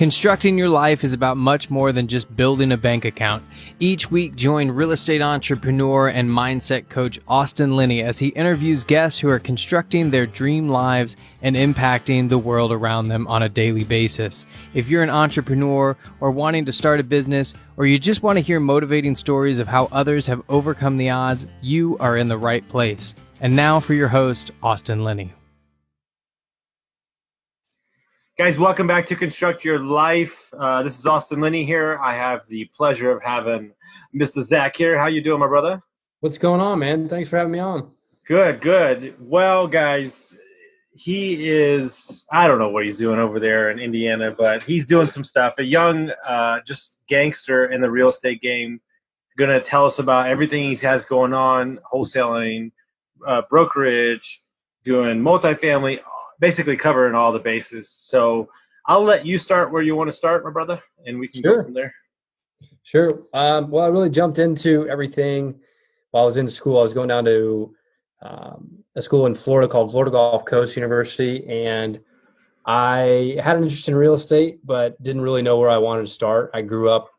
Constructing your life is about much more than just building a bank account. Each week, join real estate entrepreneur and mindset coach Austin Linney as he interviews guests who are constructing their dream lives and impacting the world around them on a daily basis. If you're an entrepreneur or wanting to start a business, or you just want to hear motivating stories of how others have overcome the odds, you are in the right place. And now for your host, Austin Linney. Guys, welcome back to Construct Your Life. This is Austin Linney here. I have the pleasure of having Mr. Zach here. How you doing, my brother? What's going on, man? Thanks for having me on. Good. Well, guys, he is, I don't know what he's doing over there in Indiana, but he's doing some stuff. A young, just gangster in the real estate game. Going to tell us about everything he has going on, wholesaling, brokerage, doing multifamily, basically covering all the bases. So I'll let you start where you want to start, my brother, and we can go from there. Sure. Well, I really jumped into everything while I was in school. I was going down to a school in Florida called Florida Gulf Coast University, and I had an interest in real estate, but didn't really know where I wanted to start. I grew up,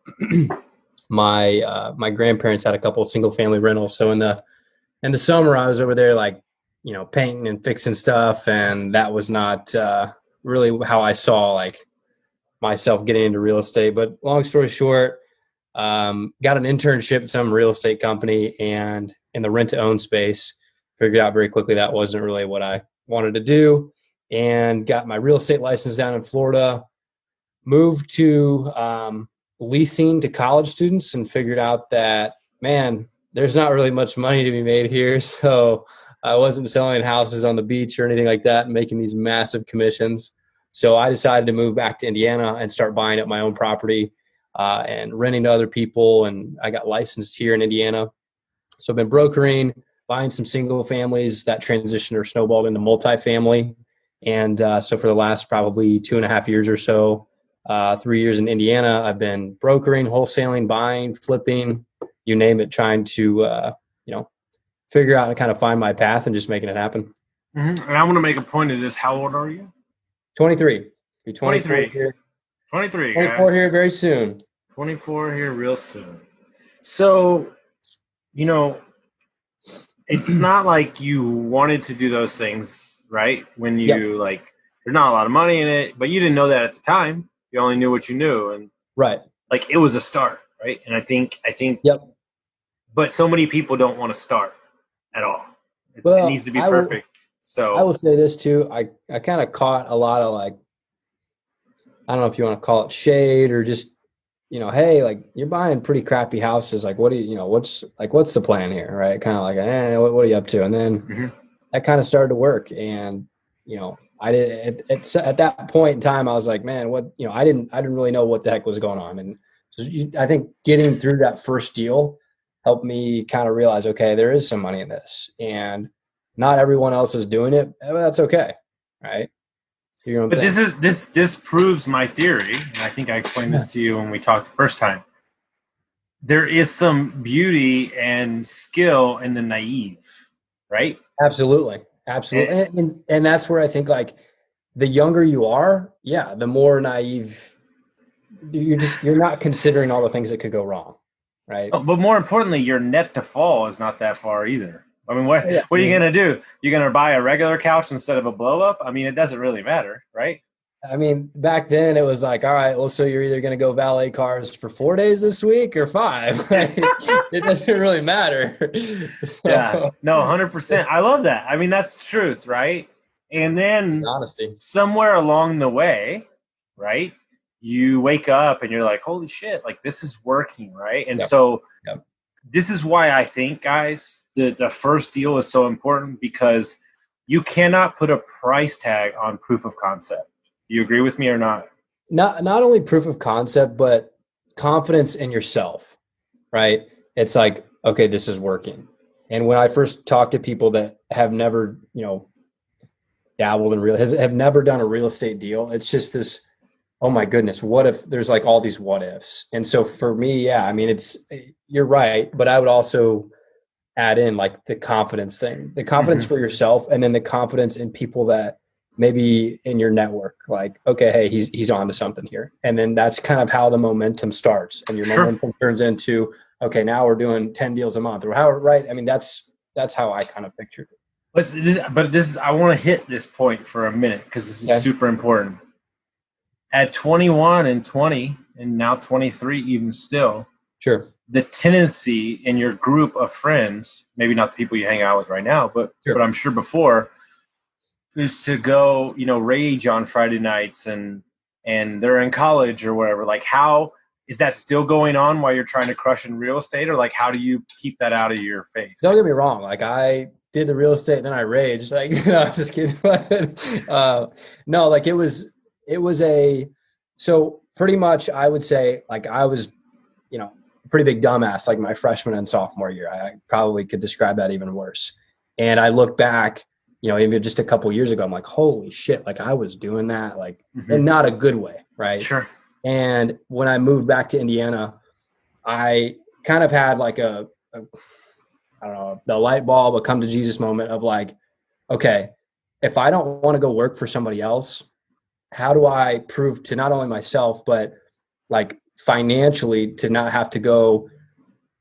my grandparents had a couple of single family rentals. So in the summer, I was over there painting and fixing stuff. And that was not really how I saw myself getting into real estate. But long story short, got an internship at some real estate company, and in the rent to own space, figured out very quickly that wasn't really what I wanted to do, and got my real estate license down in Florida, moved to leasing to college students, and figured out that, man, there's not really much money to be made here. So I wasn't selling houses on the beach or anything like that and making these massive commissions. So I decided to move back to Indiana and start buying up my own property and renting to other people. And I got licensed here in Indiana. So I've been brokering, buying some single families that transitioned or snowballed into multifamily. And so for the last probably 2.5 years or so, 3 years in Indiana, I've been brokering, wholesaling, buying, flipping, you name it, trying to, figure out and kind of find my path and just making it happen. Mm-hmm. And I want to make a point of this. How old are you? 23. Be 23 here. 23, 24 guys. here very soon. 24 here real soon. So, it's not like you wanted to do those things, right? When you there's not a lot of money in it, but you didn't know that at the time. You only knew what you knew. And right. It was a start, right? And I think, yep. But so many people don't want to start at all. It needs to be perfect. So I will say this too. I kind of caught a lot of I don't know if you want to call it shade or just, hey, you're buying pretty crappy houses. What do you, what's the plan here? Right. Kind of what are you up to? And then that kind of started to work. And, I did at that point in time, I was like, man, I didn't really know what the heck was going on. And so I think getting through that first deal helped me kind of realize, okay, there is some money in this, and not everyone else is doing it. But that's okay, right? But this proves my theory, and I think I explained this to you when we talked the first time. There is some beauty and skill in the naive, right? Absolutely. And that's where I think the younger you are, the more naive you're not considering all the things that could go wrong. Right. But more importantly, your net to fall is not that far either. I mean, what are you going to do? You're going to buy a regular couch instead of a blow up? I mean, it doesn't really matter, right? I mean, back then it was all right, well, so you're either going to go valet cars for 4 days this week or 5. It doesn't really matter. So, yeah, no, 100%. I love that. I mean, that's the truth, right? And then honesty. Somewhere along the way, right, you wake up and you're like, holy shit, this is working, right? And so this is why I think, guys, the first deal is so important, because you cannot put a price tag on proof of concept. Do you agree with me or not? Not only proof of concept, but confidence in yourself, right? It's okay, this is working. And when I first talk to people that have never, dabbled in have never done a real estate deal, it's just this, oh my goodness, what if there's all these what ifs? And so for me, you're right. But I would also add in the confidence thing, the confidence for yourself, and then the confidence in people that maybe in your network, like, okay, hey, he's on to something here. And then that's kind of how the momentum starts, and your momentum turns into, okay, now we're doing 10 deals a month, or how, right? I mean, that's how I kind of pictured it. I want to hit this point for a minute because this is super important. At 21 and 20, and now 23, even still, sure, the tendency in your group of friends, maybe not the people you hang out with right now, but I'm sure before, is to go, rage on Friday nights and they're in college or whatever. Like, how is that still going on while you're trying to crush in real estate, or like, how do you keep that out of your face? Don't get me wrong. Like, I did the real estate, and then I raged. Like, I'm just kidding. No, like so pretty much I would say, like, I was, a pretty big dumbass, like my freshman and sophomore year. I probably could describe that even worse. And I look back, even just a couple of years ago, I'm like, holy shit, like I was doing that, like, in not a good way. Right. Sure. And when I moved back to Indiana, I kind of had like I don't know, the light bulb, a come to Jesus moment of like, okay, if I don't want to go work for somebody else, how do I prove to not only myself, but like financially to not have to go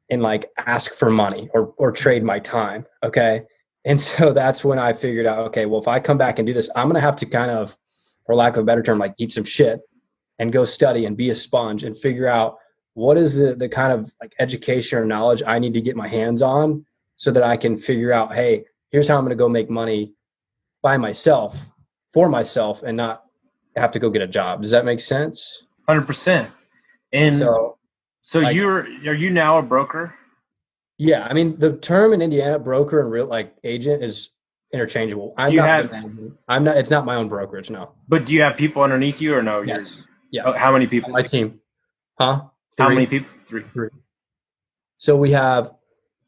and like ask for money or trade my time. Okay. And so that's when I figured out, okay, well, if I come back and do this, I'm going to have to kind of, for lack of a better term, like eat some shit and go study and be a sponge and figure out what is the kind of like education or knowledge I need to get my hands on so that I can figure out, hey, here's how I'm going to go make money by myself, for myself, and not have to go get a job. Does that make sense? 100%. And so like, are you now a broker? Yeah. I mean, the term in Indiana, broker and real like agent, is interchangeable. I'm not, it's not my own brokerage. No. But do you have people underneath you or no? Yes. Yeah. Oh, how many people? On my team. Huh? How many people? Three. So we have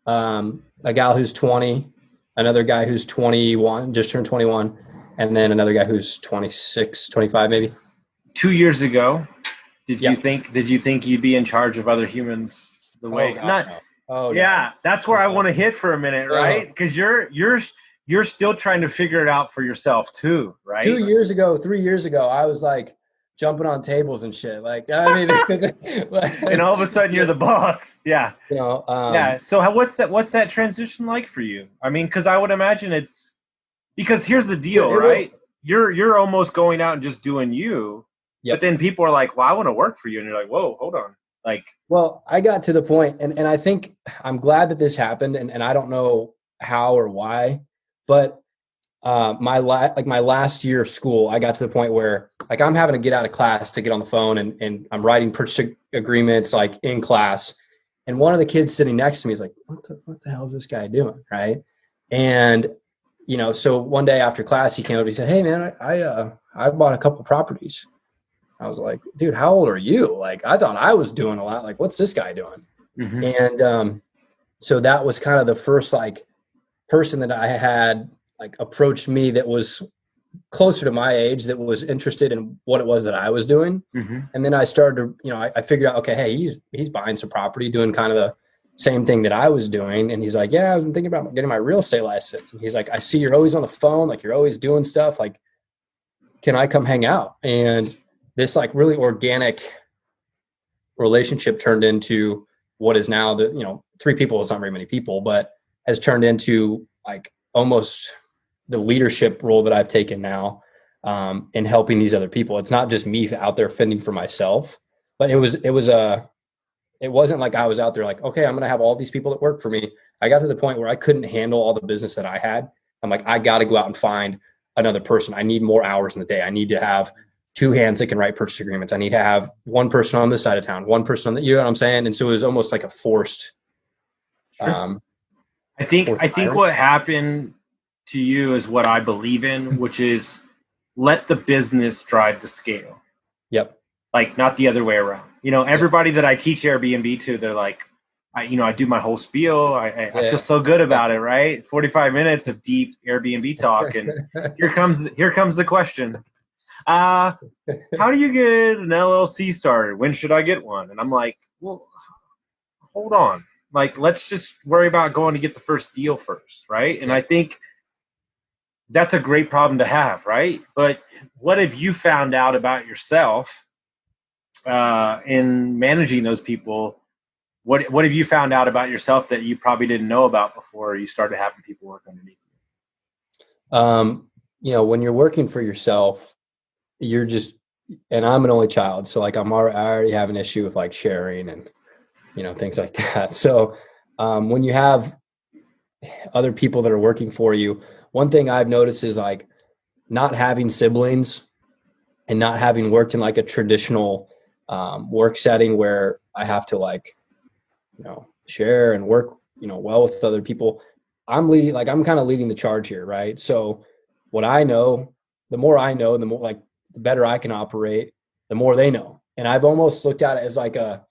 a gal who's 20, another guy who's 21, just turned 21, and then another guy who's 26, 25 maybe. 2 years ago, did you think you'd be in charge of other humans the way? That's where I want to hit for a minute, right? Because you're still trying to figure it out for yourself too, right? 3 years ago, I was like jumping on tables and shit. Like, I mean, and all of a sudden you're the boss. Yeah. So what's that transition like for you? I mean, because I would imagine it's because here's the deal, right? You're almost going out and just doing you. Yep. But then people are like, well, I want to work for you. And you're like, whoa, hold on. Like, well, I got to the point, and I think I'm glad that this happened, and I don't know how or why, but my last year of school, I got to the point where like I'm having to get out of class to get on the phone, and I'm writing purchase agreements like in class. And one of the kids sitting next to me is like, what the hell is this guy doing? Right. And, so one day after class, he came up, he said, hey man, I bought a couple properties. I was like, dude, how old are you? Like, I thought I was doing a lot. Like, what's this guy doing? Mm-hmm. And so that was kind of the first like person that I had like approached me that was closer to my age, that was interested in what it was that I was doing. Mm-hmm. And then I started to, I figured out, okay, hey, he's buying some property, doing kind of the same thing that I was doing. And he's like, yeah, I've been thinking about getting my real estate license. And he's like, I see you're always on the phone. Like, you're always doing stuff. Like, can I come hang out? And this like really organic relationship turned into what is now the, 3 people is not very many people, but has turned into like almost the leadership role that I've taken now in helping these other people. It's not just me out there fending for myself, but it wasn't like I was out there like, okay, I'm going to have all these people that work for me. I got to the point where I couldn't handle all the business that I had. I'm like, I got to go out and find another person. I need more hours in the day. I need to have 2 hands that can write purchase agreements. I need to have one person on this side of town, one person on the, you know what I'm saying? And so it was almost like a forced, sure. I think what happened to you is what I believe in, which is let the business drive the scale. Yep. Like not the other way around. Everybody that I teach Airbnb to, they're like, I do my whole spiel. I feel so good about it, right? 45 minutes of deep Airbnb talk. And here comes the question. How do you get an LLC started? When should I get one? And I'm like, well, hold on. Like, let's just worry about going to get the first deal first, right? And I think that's a great problem to have, right? But what have you found out about yourself in managing those people? What have you found out about yourself that you probably didn't know about before you started having people work underneath You know, when you're working for yourself, you're just, and I'm an only child. So like I already have an issue with like sharing and, you know, things like that. So when you have other people that are working for you, one thing I've noticed is like not having siblings and not having worked in like a traditional work setting where I have to like, you know, share and work, you know, well with other people. I'm kind of leading the charge here, right? So what I know, the more I know, the more like the better I can operate, the more they know. And I've almost looked at it as like a,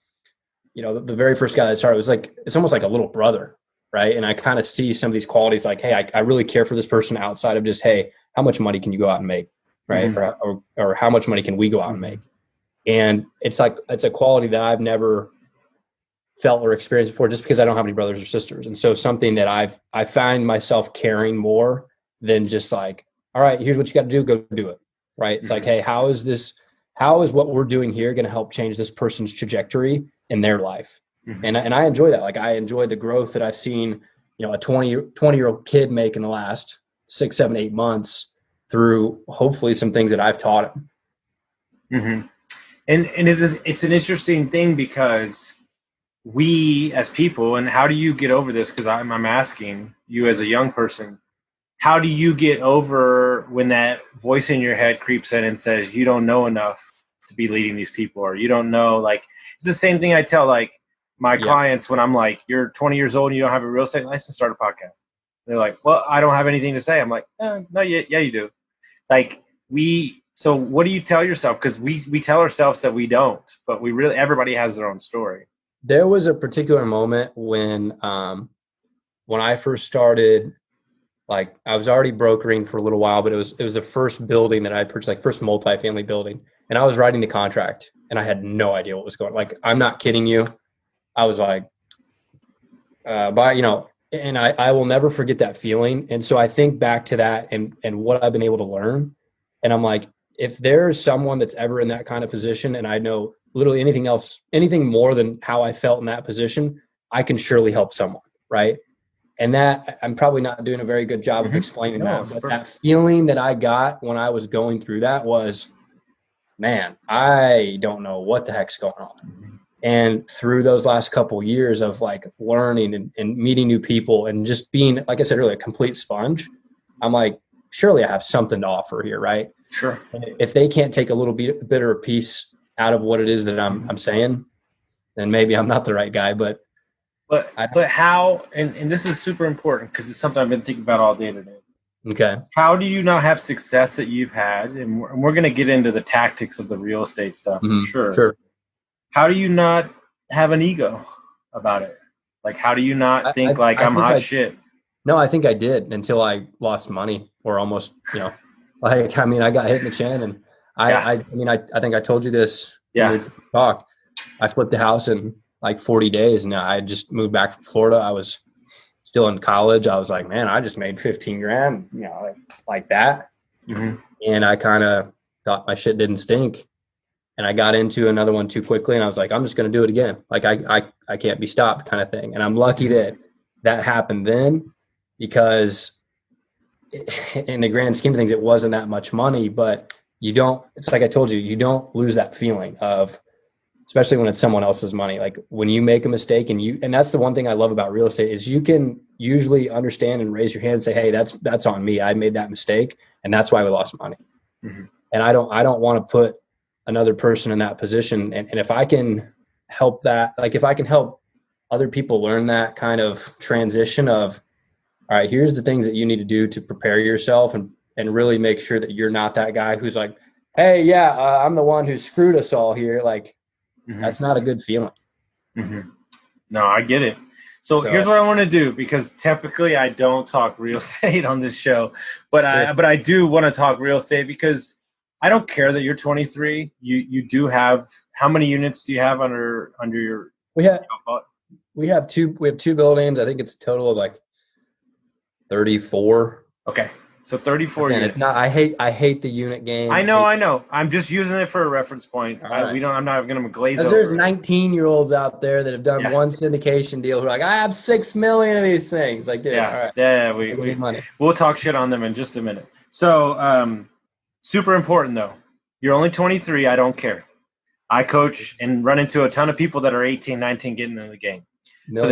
you know, the very first guy that started was like, it's almost like a little brother, right? And I kind of see some of these qualities like, hey, I really care for this person outside of just, hey, how much money can you go out and make, right? Mm-hmm. Or how much money can we go out and make? And it's like, it's a quality that I've never felt or experienced before just because I don't have any brothers or sisters. And so something that I find myself caring more than just like, all right, here's what you got to do, go do it. Right. It's like, hey, how is what we're doing here going to help change this person's trajectory in their life? And I enjoy that. Like I enjoy the growth that I've seen, you know, a 20-year-old kid make in the last 6, 7, 8 months through hopefully some things that I've taught him. Mm-hmm. And it's an interesting thing because we as people, and how do you get over this? Because I'm asking you as a young person, how do you get over when that voice in your head creeps in and says you don't know enough to be leading these people, or you don't know, like it's the same thing I tell like my clients when I'm like, you're 20 years old and you don't have a real estate license, start a podcast. They're like, well, I don't have anything to say. I'm like, no, yeah, you do. Like so what do you tell yourself? Because we tell ourselves that we don't, but everybody has their own story. There was a particular moment when I first started, like I was already brokering for a little while, but it was the first building that I purchased, like first multifamily building. And I was writing the contract and I had no idea what was going on. Like, I'm not kidding you. I was like, you know, and I will never forget that feeling. And so I think back to that and what I've been able to learn. And I'm like, if there's someone that's ever in that kind of position and I know literally anything more than how I felt in that position, I can surely help someone. Right. And that I'm probably not doing a very good job of explaining that, but that feeling that I got when I was going through that was, man, I don't know what the heck's going on. And through those last couple of years of like learning and meeting new people and just being, like I said earlier, a complete sponge, I'm like, surely I have something to offer here, right? Sure. And if they can't take a little bit of a piece out of what it is that I'm saying, then maybe I'm not the right guy. But how, and this is super important because it's something I've been thinking about all day today. Okay. How do you not have success that you've had? And we're going to get into the tactics of the real estate stuff for sure. How do you not have an ego about it? Like, how do you not think I'm hot shit? No, I think I did until I lost money or almost, you know, like, I mean, I got hit in the chin and I think I told you this. Yeah. Talk. I flipped a house in like 40 days and I just moved back from Florida. I was still in college. I was like, man, I just made 15 grand, you know, like that. Mm-hmm. And I kind of thought my shit didn't stink. And I got into another one too quickly. And I was like, I'm just going to do it again. Like I can't be stopped kind of thing. And I'm lucky that happened then because in the grand scheme of things, it wasn't that much money, but it's like I told you, you don't lose that feeling of, especially when it's someone else's money. Like when you make a mistake and that's the one thing I love about real estate is you can usually understand and raise your hand and say, hey, that's on me. I made that mistake. And that's why we lost money. Mm-hmm. And I don't want to put another person in that position. And if I can help that, like if I can help other people learn that kind of transition of, all right, here's the things that you need to do to prepare yourself and really make sure that you're not that guy who's like, hey, yeah, I'm the one who screwed us all here. Like, that's not a good feeling. Mm-hmm. No, I get it. So here's what I want to do, because typically I don't talk real estate on this show, but I do want to talk real estate because I don't care that you're 23. You do have, how many units do you have under your? We have two buildings. I think it's a total of like 34. Okay. So 34 Again, units. it's not. I hate the unit game. I know. I'm just using it for a reference point. Right. I'm not going to glaze over. There's 19-year-olds out there that have done Yeah. one syndication deal who are like, I have 6 million of these things. Like, dude, all right. Yeah. Money. We'll talk shit on them in just a minute. So, super important though. You're only 23. I don't care. I coach and run into a ton of people that are 18, 19 getting in the game. For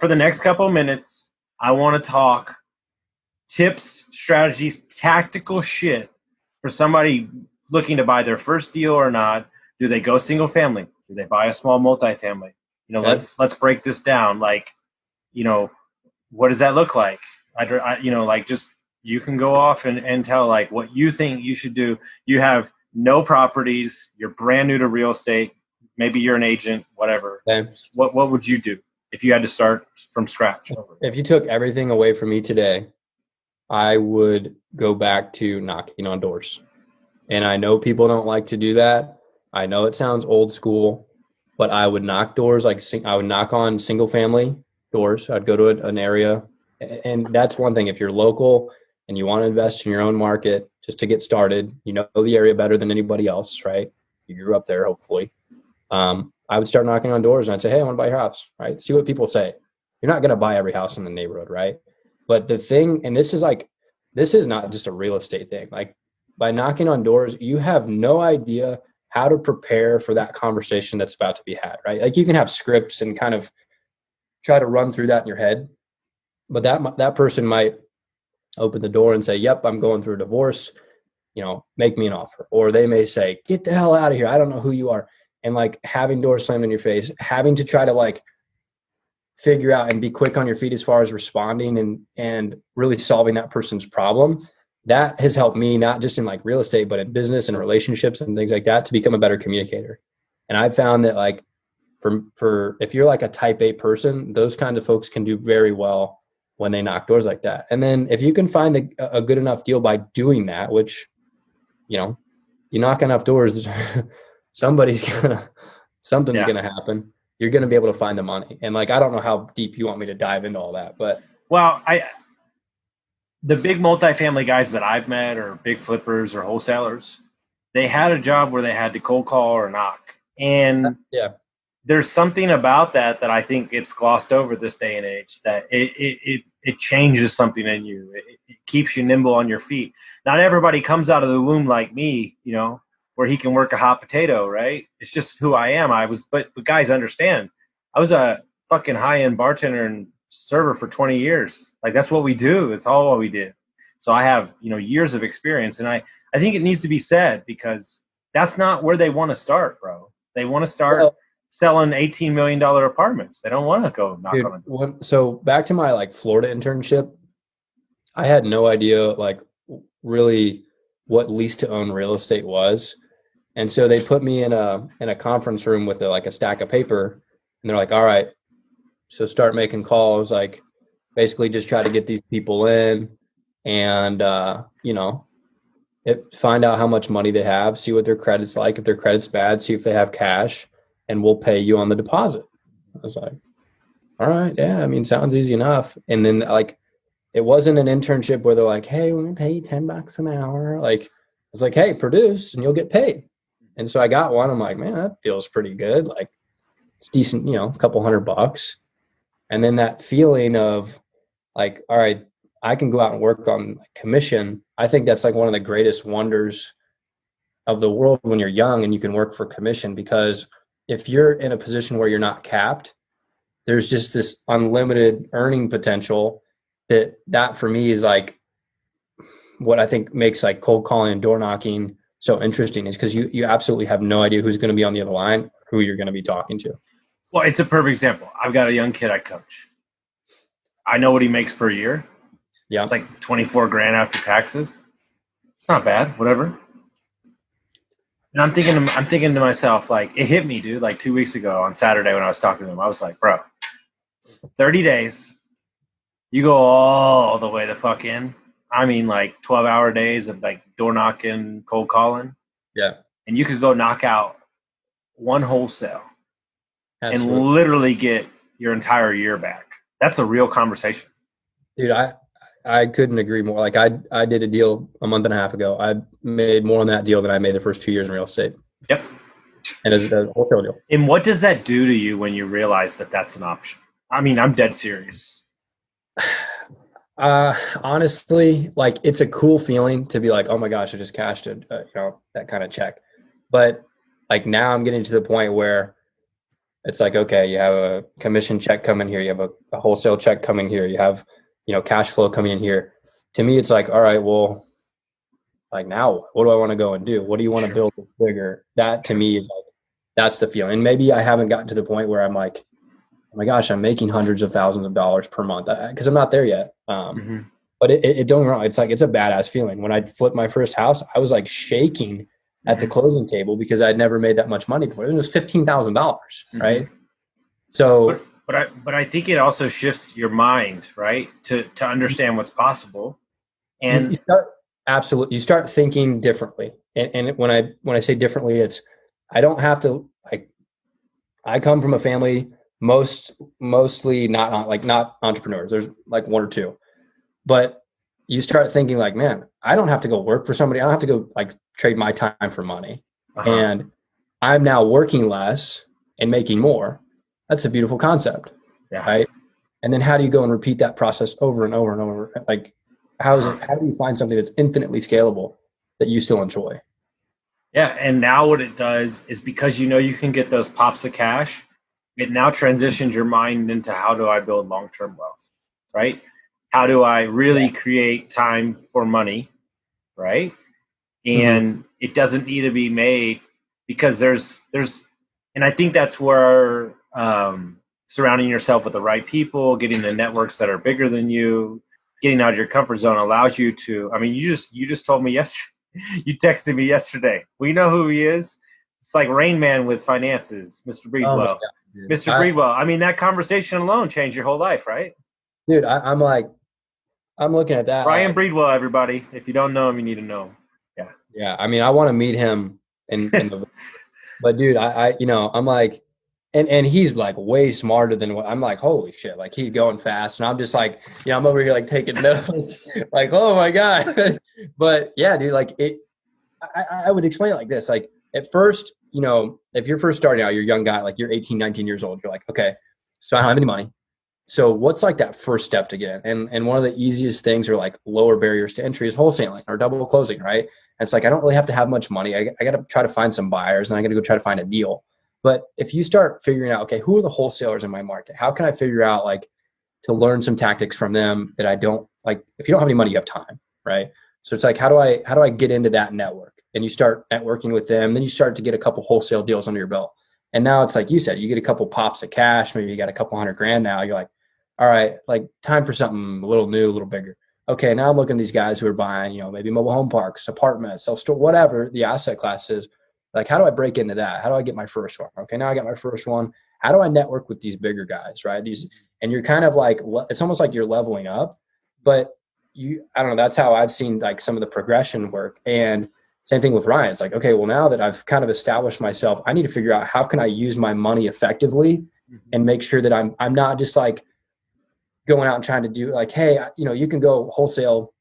the next couple of minutes, I want to talk tips, strategies, tactical shit for somebody looking to buy their first deal or not. Do they go single family? Do they buy a small multifamily? Let's break this down. Like, what does that look like? You can go off and tell like what you think you should do. You have no properties. You're brand new to real estate. Maybe you're an agent, whatever. Okay. What would you do if you had to start from scratch? If you took everything away from me today, I would go back to knocking on doors. And I know people don't like to do that. I know it sounds old school, but I would knock doors. I would knock on single family doors. I'd go to an area. And that's one thing. If you're local and you want to invest in your own market just to get started, you know the area better than anybody else, right? You grew up there, hopefully. I would start knocking on doors and I'd say, hey, I want to buy your house, right? See what people say. You're not going to buy every house in the neighborhood, right? But the thing, and this is not just a real estate thing. Like, by knocking on doors, you have no idea how to prepare for that conversation that's about to be had, right? Like, you can have scripts and kind of try to run through that in your head, but that person might open the door and say, yep, I'm going through a divorce, make me an offer. Or they may say, get the hell out of here. I don't know who you are. And like having doors slammed in your face, having to try to like figure out and be quick on your feet as far as responding and really solving that person's problem. That has helped me, not just in like real estate, but in business and relationships and things like that, to become a better communicator. And I've found that like for if you're like a type A person, those kinds of folks can do very well when they knock doors like that. And then if you can find a good enough deal by doing that, which, you knock enough doors, something's going to happen. You're going to be able to find the money. And like, I don't know how deep you want me to dive into all that, but. Well, the big multifamily guys that I've met, or big flippers or wholesalers, they had a job where they had to cold call or knock. And there's something about that I think it's glossed over this day and age, that it changes something in you. It keeps you nimble on your feet. Not everybody comes out of the womb like me, where he can work a hot potato, right? It's just who I am. But guys, understand, I was a fucking high-end bartender and server for 20 years. Like, that's what we do. It's all what we did. So I have, years of experience. And I think it needs to be said, because that's not where they want to start, bro. They want to start selling $18 million apartments. They don't want to go knock on a door. So back to my like Florida internship, I had no idea like really what lease to own real estate was. And so they put me in a conference room with a stack of paper, and they're like, all right, so start making calls, like basically just try to get these people in and, find out how much money they have, see what their credit's like. If their credit's bad, see if they have cash, and we'll pay you on the deposit. I was like, all right, yeah, I mean, sounds easy enough. And then like, it wasn't an internship where they're like, hey, we're going to pay you $10 an hour. Like, it's like, hey, produce and you'll get paid. And so I got one. I'm like, man, that feels pretty good. Like, it's decent, a couple $100. And then that feeling of like, all right, I can go out and work on commission. I think that's like one of the greatest wonders of the world when you're young and you can work for commission, because if you're in a position where you're not capped, there's just this unlimited earning potential that for me is like what I think makes like cold calling and door knocking so interesting, is because you absolutely have no idea who's going to be on the other line, who you're going to be talking to. Well, it's a perfect example. I've got a young kid I coach. I know what he makes per year. Yeah. It's like 24 grand after taxes. It's not bad, whatever. And I'm thinking to myself, like, it hit me, dude, like 2 weeks ago on Saturday when I was talking to him. I was like, bro, 30 days, you go all the way the fuck in. I mean, like 12-hour days of like door knocking, cold calling. Yeah. And you could go knock out one wholesale. Absolutely. And literally get your entire year back. That's a real conversation. Dude, I couldn't agree more. Like I did a deal a month and a half ago. I made more on that deal than I made the first 2 years in real estate. Yep. And it's a wholesale deal. And what does that do to you when you realize that that's an option? I mean, I'm dead serious. Honestly, like it's a cool feeling to be like, oh my gosh, I just cashed it, that kind of check. But like now I'm getting to the point where it's like, okay, you have a commission check coming here, you have a wholesale check coming here, you have, cash flow coming in here. To me, it's like, all right, well, like now, what do I want to go and do? What do you want to build that's bigger? That to me is like, that's the feeling. And maybe I haven't gotten to the point where I'm like, oh my gosh, I'm making hundreds of thousands of dollars per month because I'm not there yet. But it don't get me wrong. It's like, it's a badass feeling. When I flipped my first house, I was like shaking at the closing table because I'd never made that much money before. It was $15,000, right? So, but I think it also shifts your mind, right? To understand what's possible. And you start thinking differently. And when I say differently, it's, I don't have to, like, I come from a family mostly not entrepreneurs. There's like one or two, but you start thinking like, man, I don't have to go work for somebody. I don't have to go like trade my time for money. And I'm now working less and making more. That's a beautiful concept. Yeah. Right. And then how do you go and repeat that process over and over and over? Like, how do you find something that's infinitely scalable that you still enjoy? Yeah. And now what it does is, because you can get those pops of cash, it now transitions your mind into, how do I build long-term wealth, right? How do I really create time for money, right? And it doesn't need to be made, because there's, and I think that's where surrounding yourself with the right people, getting the networks that are bigger than you, getting out of your comfort zone allows you to, I mean, you just told me yesterday, you texted me yesterday. We know who he is. It's like Rain Man with finances, Mr. Breedwell. Mr. Breedwell. I mean, that conversation alone changed your whole life, right? Dude, I'm looking at that. Ryan Breedwell, everybody. If you don't know him, you need to know him. Yeah. Yeah. I mean, I want to meet him but dude, I'm like, and he's like way smarter than what I'm like, holy shit. Like, he's going fast. And I'm just like, I'm over here like taking notes, like, oh my God. But yeah, dude, like I would explain it like this. Like, at first, if you're first starting out, you're a young guy, like you're 18, 19 years old. You're like, okay, so I don't have any money. So what's like that first step to get in? And one of the easiest things, or like lower barriers to entry, is wholesaling or double closing, right? And it's like, I don't really have to have much money. I got to try to find some buyers, and I got to go try to find a deal. But if you start figuring out, okay, who are the wholesalers in my market? How can I figure out, like, to learn some tactics from them that I don't like? If you don't have any money, you have time, right? So it's like, how do I get into that network? And you start networking with them. Then you start to get a couple wholesale deals under your belt. And now it's like you said, you get a couple pops of cash. Maybe you got a couple $100,000 now. You're like, all right, like, time for something a little new, a little bigger. Okay, now I'm looking at these guys who are buying, maybe mobile home parks, apartments, self-storage, whatever the asset class is. Like, how do I break into that? How do I get my first one? Okay, now I got my first one. How do I network with these bigger guys, right? And you're kind of like, it's almost like you're leveling up, but I don't know, that's how I've seen like some of the progression work. And same thing with Ryan. It's like, okay, well, now that I've kind of established myself, I need to figure out, how can I use my money effectively and make sure that I'm not just like going out and trying to do like, hey, you can go wholesale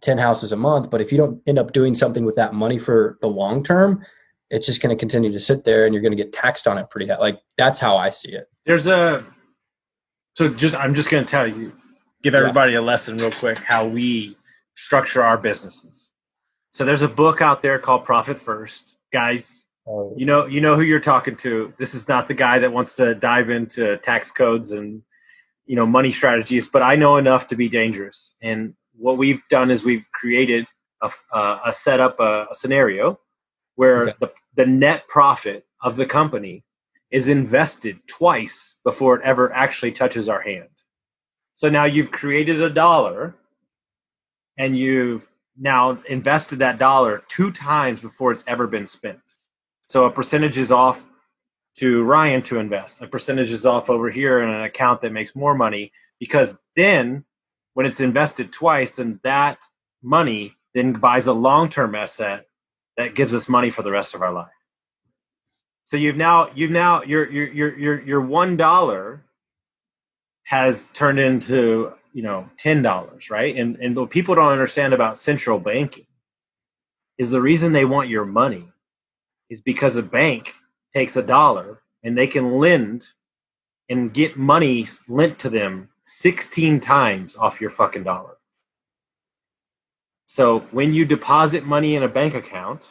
10 houses a month, but if you don't end up doing something with that money for the long term, it's just going to continue to sit there and you're going to get taxed on it pretty high. Like, that's how I see it. I'm just going to give everybody a lesson real quick, how we structure our businesses. So there's a book out there called Profit First. Guys, you know who you're talking to. This is not the guy that wants to dive into tax codes and money strategies, but I know enough to be dangerous. And what we've done is we've created a scenario where the net profit of the company is invested twice before it ever actually touches our hand. So now you've created $1 and you've now invested that $1 2 times before it's ever been spent. So a percentage is off to Ryan to invest. A percentage is off over here in an account that makes more money, because then when it's invested twice, then that money then buys a long-term asset that gives us money for the rest of our life. So your $1 has turned into $10, right? And what people don't understand about central banking is the reason they want your money is because a bank takes $1 and they can lend and get money lent to them 16 times off your fucking dollar. So when you deposit money in a bank account,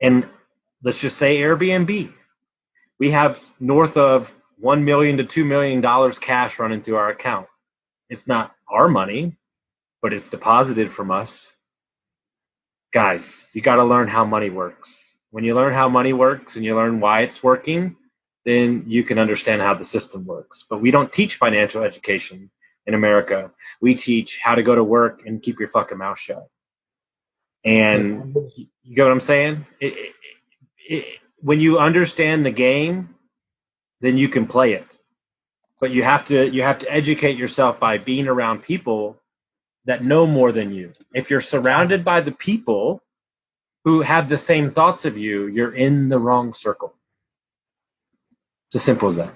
and let's just say Airbnb, we have north of $1 million to $2 million cash running through our account. It's not our money, but it's deposited from us. Guys, you got to learn how money works. When you learn how money works and you learn why it's working, then you can understand how the system works. But we don't teach financial education in America. We teach how to go to work and keep your fucking mouth shut. And you get what I'm saying? When you understand the game, then you can play it. But you have to educate yourself by being around people that know more than you. If you're surrounded by the people who have the same thoughts of you, you're in the wrong circle. It's as simple as that.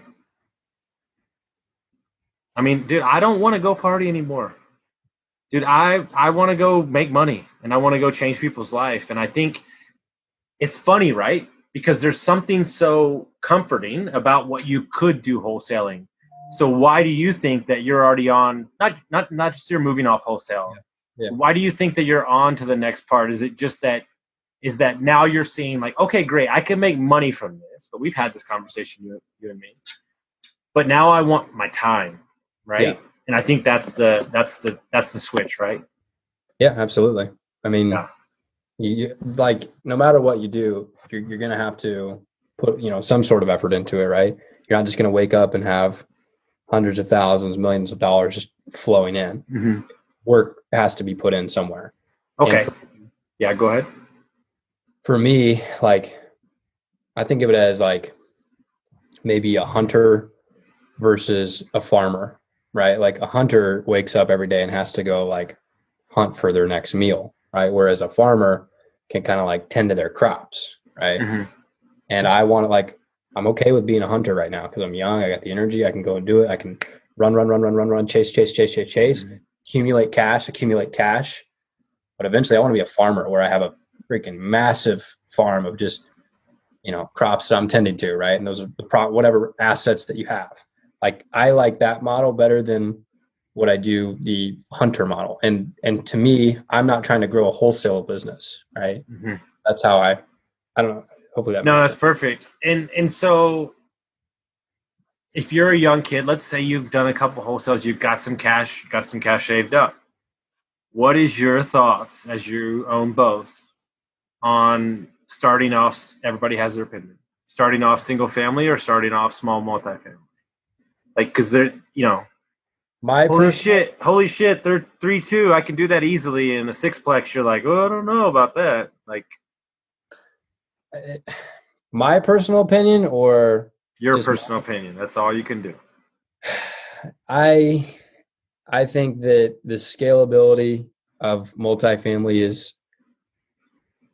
I mean, dude, I don't want to go party anymore. Dude, I want to go make money and I want to go change people's life. And I think it's funny, right? Because there's something so comforting about what you could do wholesaling. So why do you think that you're already on, not just you're moving off wholesale? Yeah. Why do you think that you're on to the next part? Is it just that, is that now you're seeing like, okay, great, I can make money from this, but we've had this conversation, you and me. But now I want my time, right? Yeah. And I think that's the switch, right? Yeah, absolutely. I mean, you like no matter what you do, you're gonna have to put some sort of effort into it, right? You're not just gonna wake up and have hundreds of thousands, millions of dollars just flowing in. Mm-hmm. Work has to be put in somewhere. Okay. Yeah, go ahead. For me, like, I think of it as like maybe a hunter versus a farmer, right? Like a hunter wakes up every day and has to go like hunt for their next meal, right? Whereas a farmer can kind of like tend to their crops, right? Mm-hmm. And I want to like, I'm okay with being a hunter right now because I'm young. I got the energy. I can go and do it. I can run, chase, Mm-hmm. accumulate cash. But eventually I want to be a farmer where I have a freaking massive farm of just, crops that I'm tending to, right? And those are whatever assets that you have. Like I like that model better than what I do the hunter model. And to me, I'm not trying to grow a wholesale business, right? Mm-hmm. That's how I don't know. Hopefully that makes makes sense. Sense. Perfect. And so if you're a young kid, let's say you've done a couple wholesales, you've got some cash saved up. What is your thoughts as you own both on starting off? Everybody has their opinion. Starting off single family or starting off small multifamily? Like, because they're, holy shit, they're 3-2. I can do that easily. In a sixplex, you're like, oh, I don't know about that. Like, my personal opinion or your personal opinion. That's all you can do. I think that the scalability of multifamily is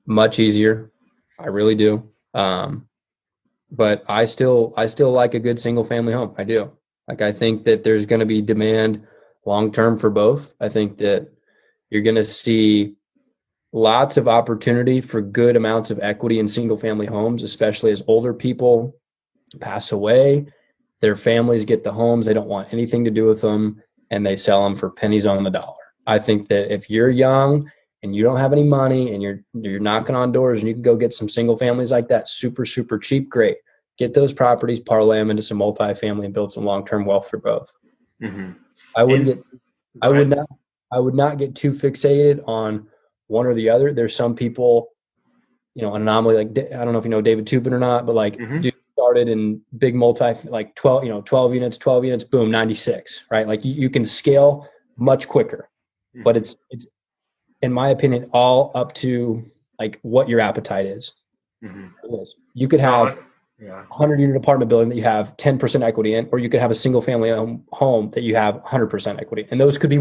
much easier. I really do. But I still like a good single family home. I do. Like, I think that there's going to be demand long-term for both. I think that you're going to see lots of opportunity for good amounts of equity in single family homes, especially as older people pass away, their families get the homes. They don't want anything to do with them and they sell them for pennies on the dollar. I think that if you're young and you don't have any money and you're knocking on doors and you can go get some single families like that, super, super cheap, great. Get those properties, parlay them into some multifamily and build some long-term wealth for both. Mm-hmm. I would not get too fixated on one or the other. There's some people, anomaly, like, I don't know if you know David Tupin or not, but like, mm-hmm. dude started in big like 12 units, boom, 96, right? Like you can scale much quicker, mm-hmm. but it's in my opinion, all up to like what your appetite is. Mm-hmm. It is. You could have a 100-unit apartment building that you have 10% equity in, or you could have a single family home that you have 100% equity. And those could be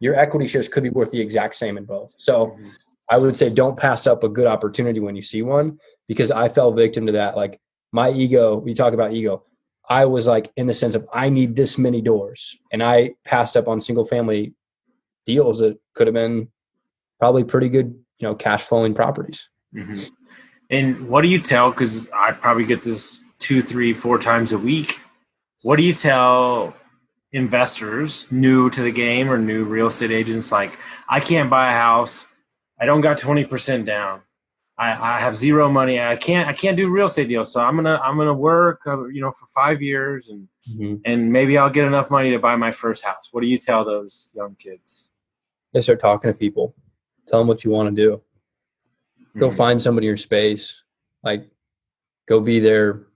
your equity shares could be worth the exact same in both. So mm-hmm. I would say don't pass up a good opportunity when you see one, because I fell victim to that. Like my ego, we talk about ego. I was like in the sense of I need this many doors, and I passed up on single family deals that could have been probably pretty good, cash flowing properties. Mm-hmm. And what do you tell, because I probably get this 2, 3, 4 times a week, what do you tell investors new to the game or new real estate agents? Like, I can't buy a house, I don't got 20% down, I have zero money, I can't do real estate deals, so I'm gonna work for 5 years, and maybe I'll get enough money to buy my first house. What do you tell those young kids? They start talking to people, tell them what you want to do. Go find somebody in your space, like go be there,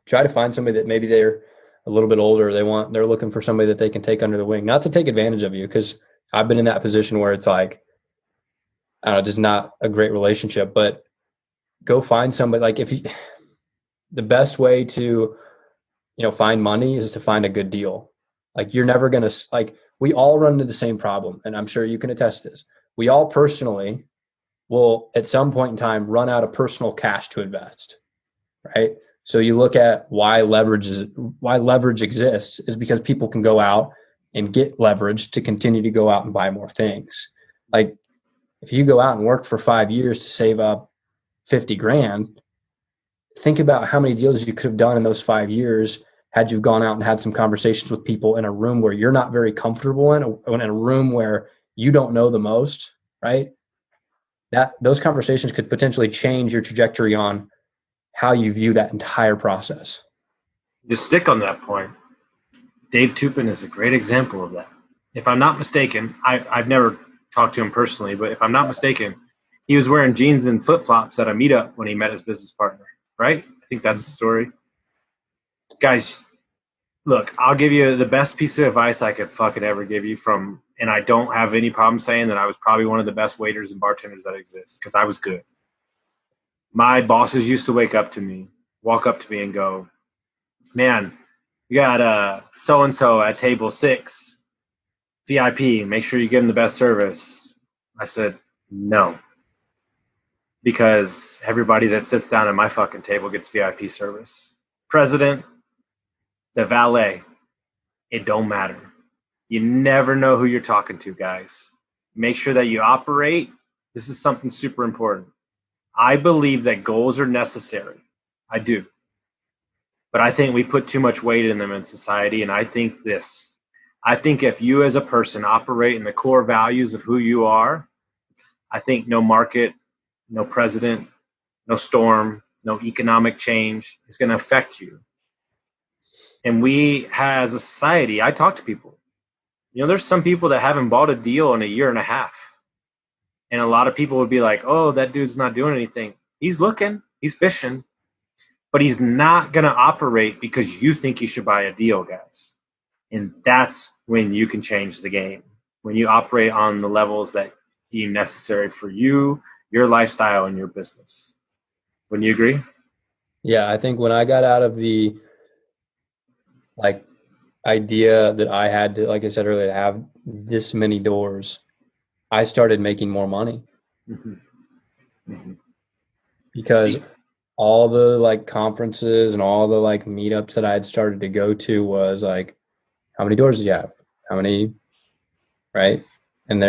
try to find somebody that maybe they're a little bit older. They're looking for somebody that they can take under the wing, not to take advantage of you. Cause I've been in that position where it's like, I don't know, just not a great relationship, but go find somebody. Like the best way to, find money is to find a good deal. Like you're never going to, like, we all run into the same problem. And I'm sure you can attest to this. We all personally will at some point in time run out of personal cash to invest. Right. So you look at why leverage exists is because people can go out and get leverage to continue to go out and buy more things. Like if you go out and work for 5 years to save up 50 grand, think about how many deals you could have done in those 5 years had you gone out and had some conversations with people in a room where you're not very comfortable in a room where you don't know the most, right? Those conversations could potentially change your trajectory on how you view that entire process. Just stick on that point. Dave Tupin is a great example of that. If I'm not mistaken, I've never talked to him personally, but if I'm not mistaken, he was wearing jeans and flip-flops at a meetup when he met his business partner, right? I think that's the story. Guys, look, I'll give you the best piece of advice I could fucking ever give you and I don't have any problem saying that I was probably one of the best waiters and bartenders that exist because I was good. My bosses used to walk up to me and go, man, you got so-and-so at table 6, VIP, make sure you give them the best service. I said, no, because everybody that sits down at my fucking table gets VIP service. President, the valet, it don't matter. You never know who you're talking to, guys. Make sure that you operate. This is something super important. I believe that goals are necessary. I do. But I think we put too much weight in them in society. And I think if you as a person operate in the core values of who you are, I think no market, no president, no storm, no economic change is going to affect you. And we as a society, I talk to people. There's some people that haven't bought a deal in a year and a half. And a lot of people would be like, oh, that dude's not doing anything. He's looking, he's fishing, but he's not going to operate because you think you should buy a deal, guys. And that's when you can change the game. When you operate on the levels that deem necessary for you, your lifestyle, and your business. Wouldn't you agree? Yeah, I think when I got out of the idea that I had to, like I said earlier, have this many doors, I started making more money. Because all the conferences and all the meetups that I had started to go to was like, how many doors do you have? How many? Right. And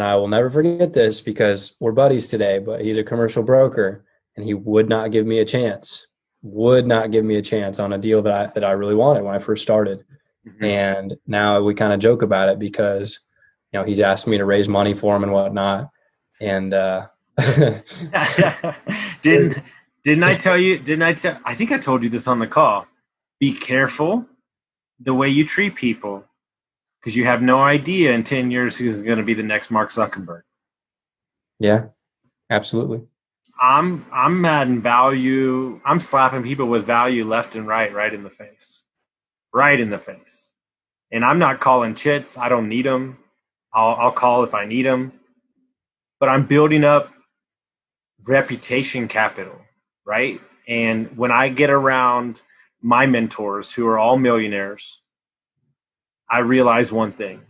I will never forget this because we're buddies today, but he's a commercial broker and he would not give me a chance on a deal that I really wanted when I first started. And now we kind of joke about it because, he's asked me to raise money for him and whatnot. And, Didn't I tell you, I think I told you this on the call. Be careful the way you treat people because you have no idea in 10 years who's going to be the next Mark Zuckerberg. Yeah, absolutely. I'm adding value. I'm slapping people with value left and right in the face. Right in the face. And I'm not calling chits. I don't need them. I'll call if I need them. But I'm building up reputation capital, right? And when I get around my mentors who are all millionaires, I realize one thing.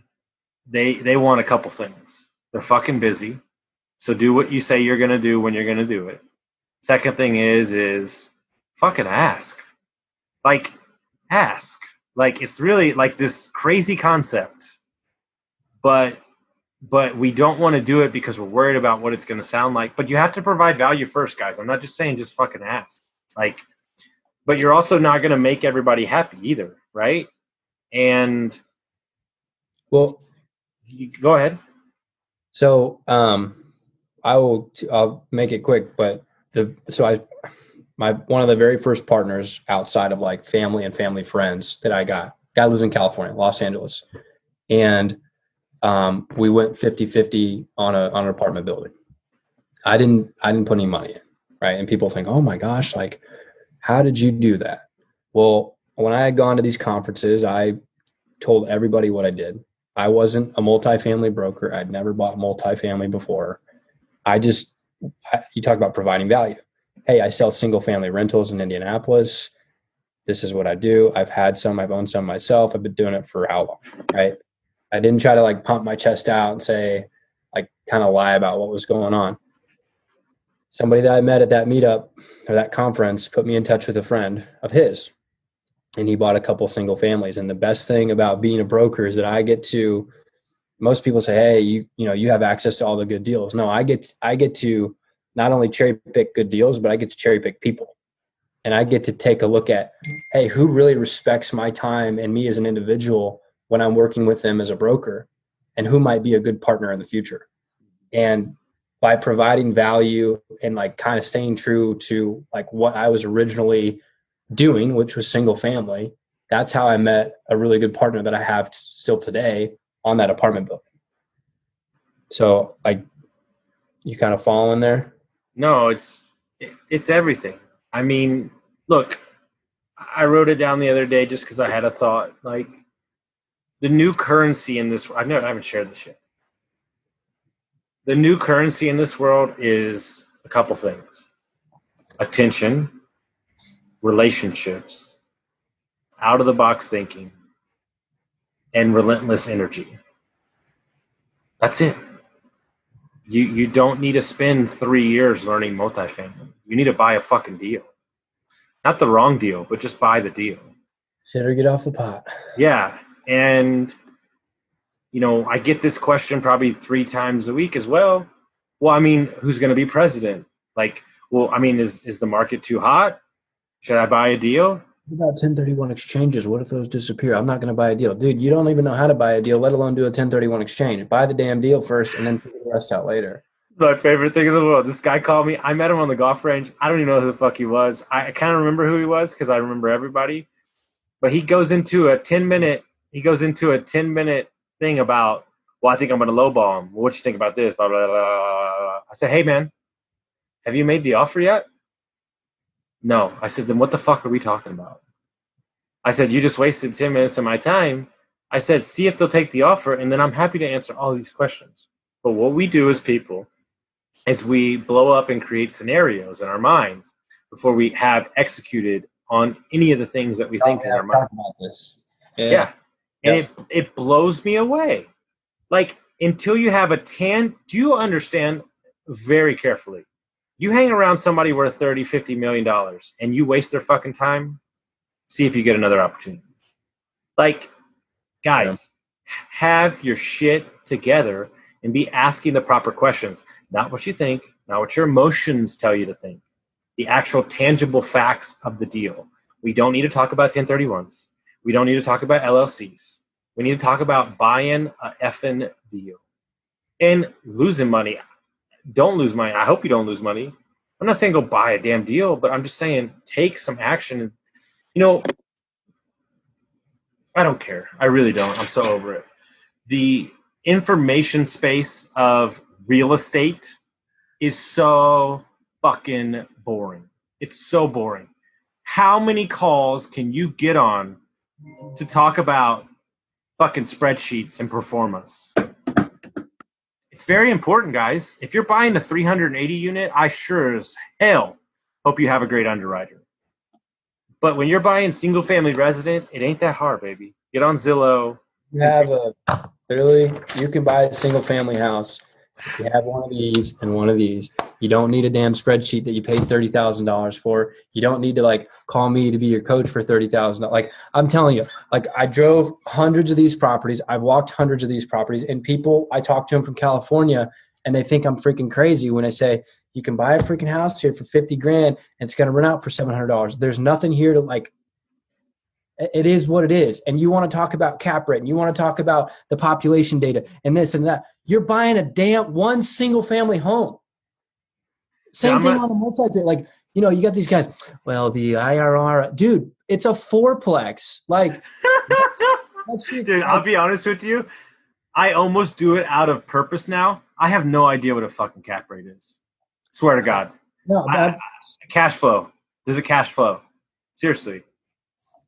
They want a couple things. They're fucking busy. So do what you say you're going to do when you're going to do it. Second thing is fucking ask. Like, ask. Like, it's really like this crazy concept, but we don't want to do it because we're worried about what it's going to sound like. But you have to provide value first, guys. I'm not just saying just fucking ask. Like, but you're also not going to make everybody happy either, right? And Well, go ahead. so I'll make it quick, but one of the very first partners outside of like family and family friends that I got, guy lives in California, Los Angeles. And we went 50-50 on an apartment building. I didn't put any money in, right? And people think, oh my gosh, like, how did you do that? Well, when I had gone to these conferences, I told everybody what I did. I wasn't a multifamily broker. I'd never bought multifamily before. You talk about providing value. Hey, I sell single family rentals in Indianapolis. This is what I do. I've owned some myself. I've been doing it for how long, right? I didn't try to like pump my chest out and say, like, kind of lie about what was going on. Somebody that I met at that meetup or that conference put me in touch with a friend of his, and he bought a couple single families. And the best thing about being a broker is that most people say, hey, you have access to all the good deals. No, I get to not only cherry pick good deals, but I get to cherry pick people. And I get to take a look at, hey, who really respects my time and me as an individual when I'm working with them as a broker, and who might be a good partner in the future. And by providing value and like kind of staying true to like what I was originally doing, which was single family, that's how I met a really good partner that I have still today on that apartment building. So like, you kind of fall in there? No, it's everything. I mean, look, I wrote it down the other day just because I had a thought. Like, the new currency in this, I haven't shared this yet. The new currency in this world is a couple things: attention, relationships, out of the box thinking, and relentless energy. That's it. You don't need to spend 3 years learning multifamily. You need to buy a fucking deal. Not the wrong deal, but just buy the deal. Shit or get off the pot. Yeah. And, I get this question probably 3 times a week as well. Well, I mean, who's going to be president? Like, well, I mean, is the market too hot? Should I buy a deal? What about 1031 exchanges? What if those disappear? I'm not going to buy a deal. Dude, you don't even know how to buy a deal, let alone do a 1031 exchange. Buy the damn deal first and then figure the rest out later. My favorite thing in the world. This guy called me. I met him on the golf range. I don't even know who the fuck he was. I kind of remember who he was because I remember everybody. But he goes into a 10-minute thing about, well, I think I'm going to lowball him. Well, what you think about this? Blah, blah, blah, blah. I said, hey, man, have you made the offer yet? No. I said, then what the fuck are we talking about? I said, you just wasted 10 minutes of my time. I said, see if they'll take the offer, and then I'm happy to answer all these questions. But what we do as people is we blow up and create scenarios in our minds before we have executed on any of the things that we think in our mind. Talk about this. Yeah. And it blows me away. Like, until you have do you understand very carefully? You hang around somebody worth $30, $50 million and you waste their fucking time, see if you get another opportunity. Like, guys, have your shit together and be asking the proper questions. Not what you think, not what your emotions tell you to think. The actual tangible facts of the deal. We don't need to talk about 1031s. We don't need to talk about LLCs. We need to talk about buying a effing deal. And losing money. Don't lose money. I hope you don't lose money. I'm not saying go buy a damn deal, but I'm just saying take some action. I don't care. I really don't. I'm so over it. The information space of real estate is so fucking boring. It's so boring. How many calls can you get on to talk about fucking spreadsheets and performance? It's very important, guys. If you're buying a 380 unit, I sure as hell hope you have a great underwriter. But when you're buying single family residence, it ain't that hard, baby. Get on Zillow. You can buy a single family house. If you have one of these and one of these, You don't need a damn spreadsheet that you paid $30,000 for. You don't need to like call me to be your coach for $30,000. Like I'm telling you, like I drove hundreds of these properties. I've walked hundreds of these properties, and people, I talk to them from California and they think I'm freaking crazy when I say, you can buy a freaking house here for 50 grand and it's going to rent out for $700. There's nothing here to like, it is what it is. And you want to talk about cap rate and you want to talk about the population data and this and that. You're buying a damn one single family home. Same thing on the multi, like, you know, you got these guys, well, the IRR, dude, it's a fourplex. Like, dude, I'll be honest with you. I almost do it out of purpose now. I have no idea what a fucking cap rate is. Swear to God. No, cash flow. Does it cash flow? Seriously.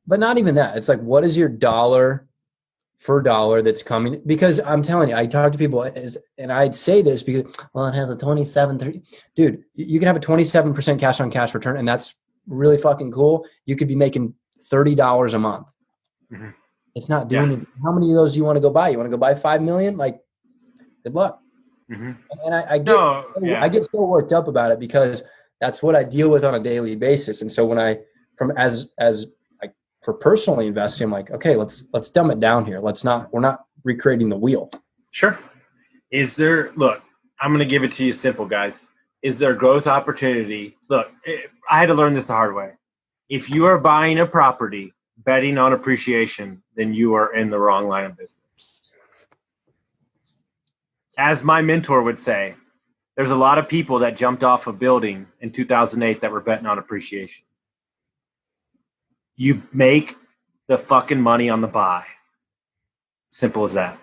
But not even that. It's like, what is your dollar for dollar that's coming? Because I'm telling you, I talk to people, and I'd say this because, well, it has a 30. Dude, you can have a 27% cash on cash return, and that's really fucking cool. You could be making $30 a month. Mm-hmm. It's not doing it. How many of those do you want to go buy? You want to go buy 5 million? Like, good luck. Mm-hmm. And I get so worked up about it because that's what I deal with on a daily basis. And so when for personally investing, I'm like, okay, let's dumb it down here. We're not recreating the wheel. Sure. Look, I'm going to give it to you simple, guys. Is there growth opportunity? Look, I had to learn this the hard way. If you are buying a property, betting on appreciation, then you are in the wrong line of business. As my mentor would say, there's a lot of people that jumped off a building in 2008 that were betting on appreciation. You make the fucking money on the buy. Simple as that.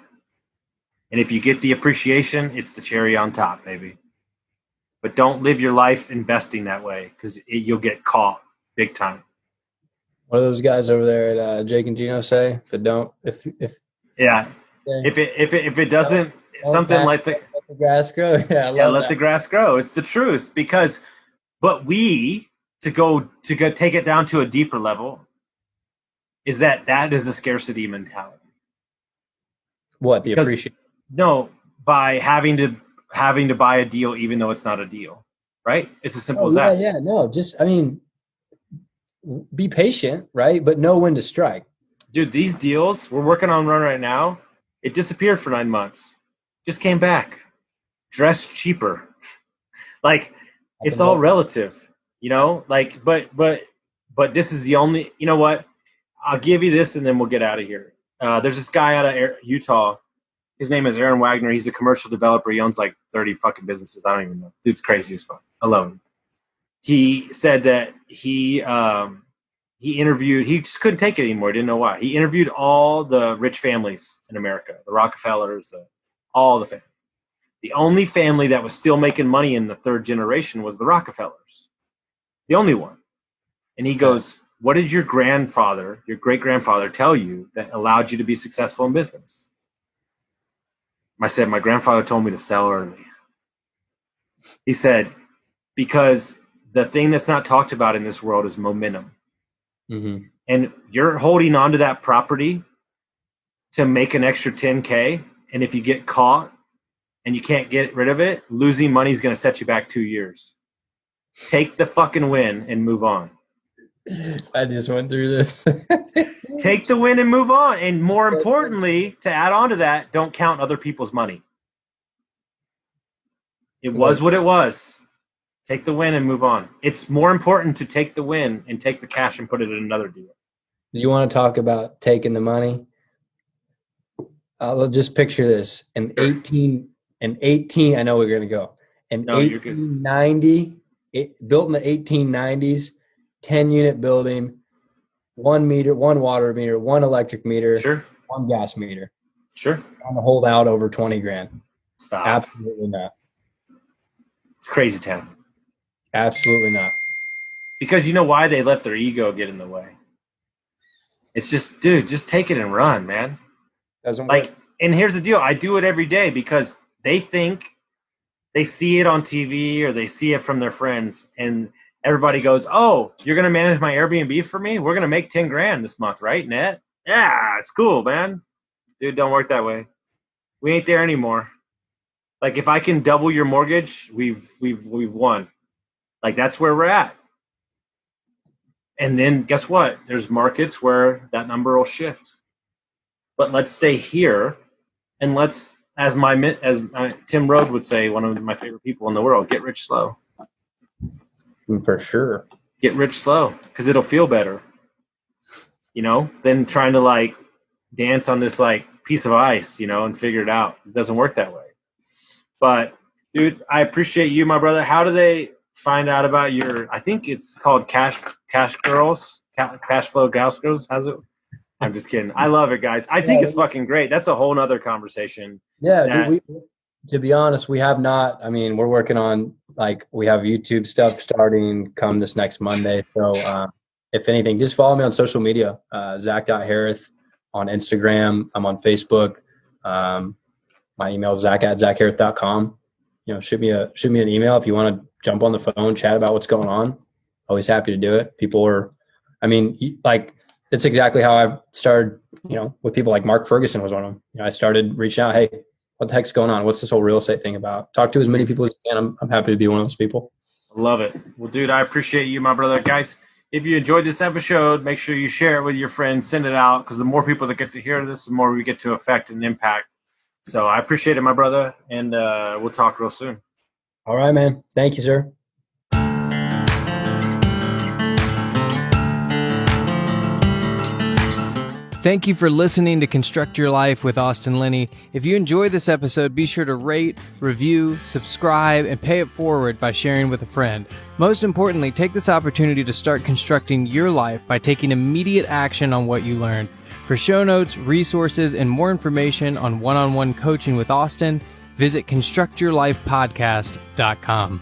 And if you get the appreciation, it's the cherry on top, baby. But don't live your life investing that way because you'll get caught big time. What do those guys over there at Jake and Gino say? If it doesn't, something like let the grass grow. Let the grass grow. It's the truth but to take it down to a deeper level is that is a scarcity mentality. What, the appreciation? No, by having to buy a deal even though it's not a deal, right? It's as simple as that. Yeah, no, be patient, right? But know when to strike. Dude, these deals we're working on right now, it disappeared for 9 months. Just came back. Dressed cheaper. Like, it's all relative, you know? Like, but this is the only, you know what? I'll give you this and then we'll get out of here. There's this guy out of Utah. His name is Aaron Wagner. He's a commercial developer. He owns like 30 fucking businesses. I don't even know. Dude's crazy as fuck. Alone. He said that he interviewed, he just couldn't take it anymore. Didn't know why. He interviewed all the rich families in America, the Rockefellers, all the families. The only family that was still making money in the third generation was the Rockefellers. The only one. And he goes, what did your great-grandfather tell you that allowed you to be successful in business? I said, my grandfather told me to sell early. He said, because the thing that's not talked about in this world is momentum. Mm-hmm. And you're holding on to that property to make an extra 10K. And if you get caught and you can't get rid of it, losing money is going to set you back 2 years. Take the fucking win and move on. I just went through this. Take the win and move on. And more importantly, to add on to that, don't count other people's money. It was what it was. Take the win and move on. It's more important to take the win and take the cash and put it in another deal. You want to talk about taking the money? I'll just picture this. An 18, I know we're going to go. An 1890, built in the 1890s, 10-unit building, 1 meter, 1 water meter, 1 electric meter, sure, 1 gas meter. Sure. On to hold out over 20 grand. Stop. Absolutely not. It's crazy town. Absolutely not. Because you know why? They let their ego get in the way. It's just, dude, just take it and run, man. Doesn't work. And here's the deal. I do it every day because they think they see it on TV or they see it from their friends and everybody goes, oh, you're going to manage my Airbnb for me? We're going to make 10 grand this month, right, net? Yeah, it's cool, man. Dude, don't work that way. We ain't there anymore. Like if I can double your mortgage, we've won. Like that's where we're at. And then guess what? There's markets where that number will shift. But let's stay here, and let's, as Tim Rode would say, one of my favorite people in the world, get rich slow. For sure. Get rich slow, because it'll feel better, than trying to like dance on this like piece of ice, and figure it out. It doesn't work that way. But dude, I appreciate you, my brother. How do they find out about I think it's called Cash Flow Gals Girls? How's it? I'm just kidding. I love it, guys. I think it's fucking great. That's a whole nother conversation. Yeah, dude, to be honest, we have not. I mean, we're working on, we have YouTube stuff starting come this next Monday. So if anything, just follow me on social media, Zach.Hoereth on Instagram. I'm on Facebook. My email is zach@zachhoereth.com. Shoot me an email if you want to jump on the phone, chat about what's going on. Always happy to do it. It's exactly how I started, with people like Mark Ferguson was one of them. I started reaching out, hey, what the heck's going on? What's this whole real estate thing about? Talk to as many people as you can. I'm happy to be one of those people. I love it. Well, dude, I appreciate you, my brother. Guys, if you enjoyed this episode, make sure you share it with your friends, send it out, because the more people that get to hear this, the more we get to affect and impact. So I appreciate it, my brother, and we'll talk real soon. All right, man. Thank you, sir. Thank you for listening to Construct Your Life with Austin Linney. If you enjoyed this episode, be sure to rate, review, subscribe, and pay it forward by sharing with a friend. Most importantly, take this opportunity to start constructing your life by taking immediate action on what you learned. For show notes, resources, and more information on one-on-one coaching with Austin, visit constructyourlifepodcast.com.